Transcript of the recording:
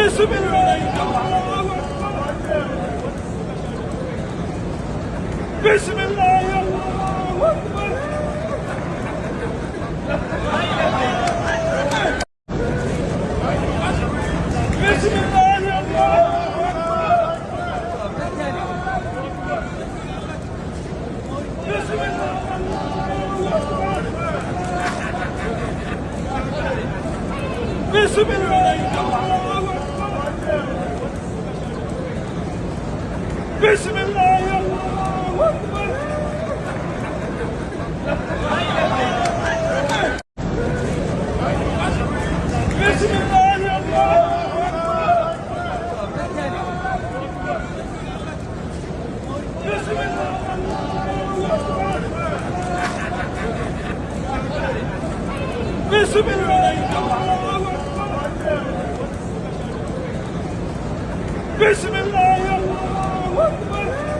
Bismillah. Bismillah. Allahu Ekber. Bismillah. Allahu Ekber. Bismillah. Bismillah. Bismillah. Allahu Ekber. Bismillah. Allahu Ekber. Bismillah. Bismillah. Bismillah. Allahu Ekber.